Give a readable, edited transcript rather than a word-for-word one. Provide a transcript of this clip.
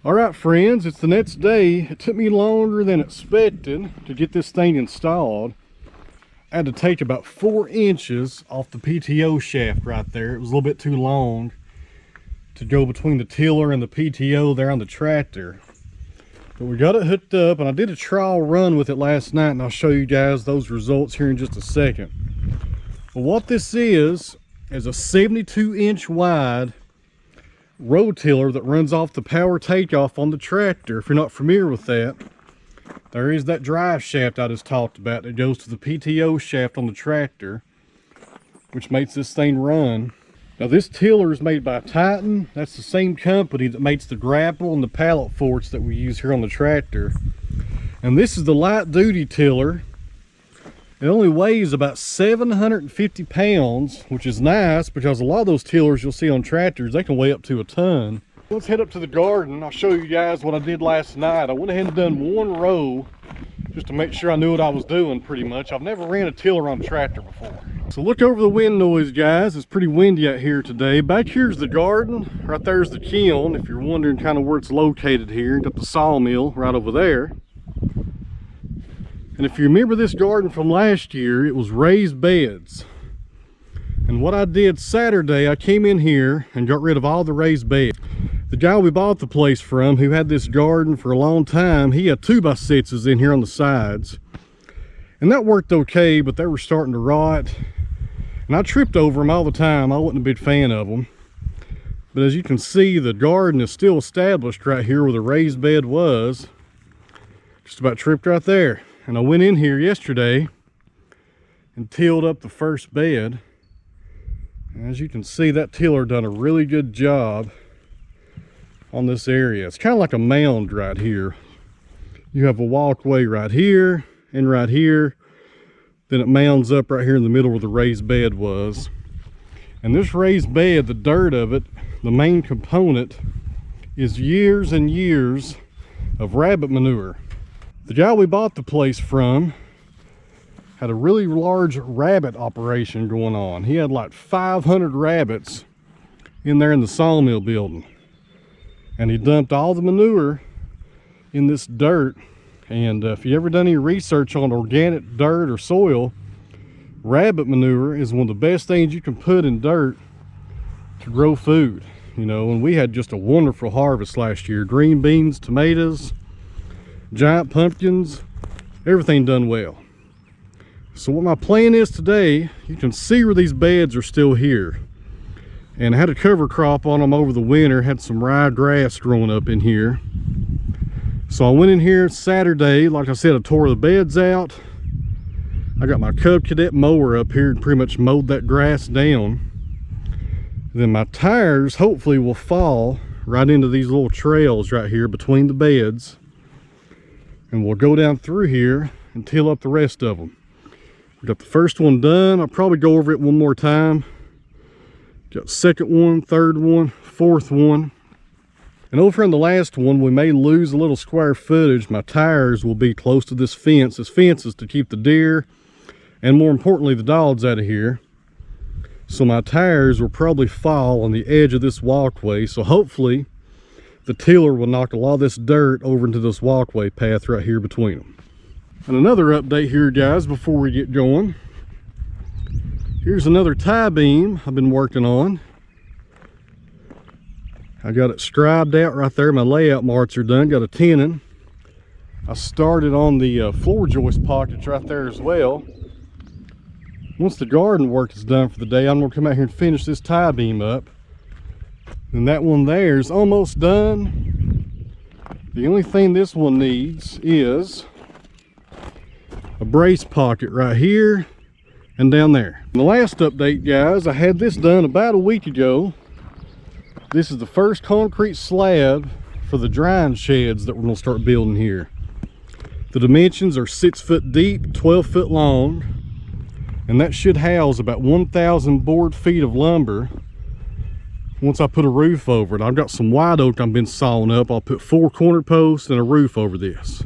All right, friends, it's the next day. It took me longer than expected to get this thing installed. I had to take about 4 inches off the PTO shaft right there. It was a little bit too long to go between the tiller and the PTO there on the tractor. But we got it hooked up, and I did a trial run with it last night, and I'll show you guys those results here in just a second. Well, what this is a 72-inch wide rototiller that runs off the power takeoff on the tractor. If you're not familiar with that, there is that drive shaft I just talked about that goes to the PTO shaft on the tractor, which makes this thing run. Now this tiller is made by Titan. That's the same company that makes the grapple and the pallet forks that we use here on the tractor. And this is the light duty tiller. It only weighs about 750 pounds, which is nice because a lot of those tillers you'll see on tractors, they can weigh up to a ton. Let's head up to the garden. I'll show you guys what I did last night. I went ahead and done 1 row just to make sure I knew what I was doing pretty much. I've never ran a tiller on a tractor before. So look over the wind noise, guys. It's pretty windy out here today. Back here's the garden. Right there's the kiln, if you're wondering kind of where it's located here. Got the sawmill right over there. And if you remember this garden from last year, it was raised beds. And what I did Saturday, I came in here and got rid of all the raised beds. The guy we bought the place from, who had this garden for a long time, he had 2x6s in here on the sides. And that worked okay, but they were starting to rot. And I tripped over them all the time. I wasn't a big fan of them. But as you can see, the garden is still established right here where the raised bed was. Just about tripped right there. And I went in here yesterday and tilled up the first bed. And as you can see, that tiller done a really good job on this area. It's kind of like a mound right here. You have a walkway right here and right here. Then it mounds up right here in the middle where the raised bed was. And this raised bed, the dirt of it, the main component is years and years of rabbit manure. The guy we bought the place from had a really large rabbit operation going on. He had like 500 rabbits in there in the sawmill building. And he dumped all the manure in this dirt. And if you ever done any research on organic dirt or soil, rabbit manure is one of the best things you can put in dirt to grow food. You know, and we had just a wonderful harvest last year. Green beans, tomatoes, giant pumpkins, everything done well. So what my plan is today, you can see where these beds are still here. And I had a cover crop on them over the winter, had some ryegrass growing up in here. So I went in here Saturday, like I said, I tore the beds out. I got my Cub Cadet mower up here and pretty much mowed that grass down. Then my tires hopefully will fall right into these little trails right here between the beds. And we'll go down through here and till up the rest of them. We got the first one done. I'll probably go over it one more time. Got second one, third one, fourth one. And over in the last one, we may lose a little square footage. My tires will be close to this fence. This fence is to keep the deer and more importantly the dogs out of here. So my tires will probably fall on the edge of this walkway. So hopefully the tiller will knock a lot of this dirt over into this walkway path right here between them. And another update here, guys, before we get going. Here's another tie beam I've been working on. I got it scribed out right there. My layout marks are done. Got a tenon. I started on the floor joist pockets right there as well. Once the garden work is done for the day, I'm going to come out here and finish this tie beam up. And that one there is almost done. The only thing this one needs is a brace pocket right here and down there. And the last update, guys, I had this done about a week ago. This is the first concrete slab for the drying sheds that we're going to start building here. The dimensions are 6 foot deep, 12 foot long, and that should house about 1,000 board feet of lumber once I put a roof over it. I've got some white oak I've been sawing up. I'll put 4 corner posts and a roof over this.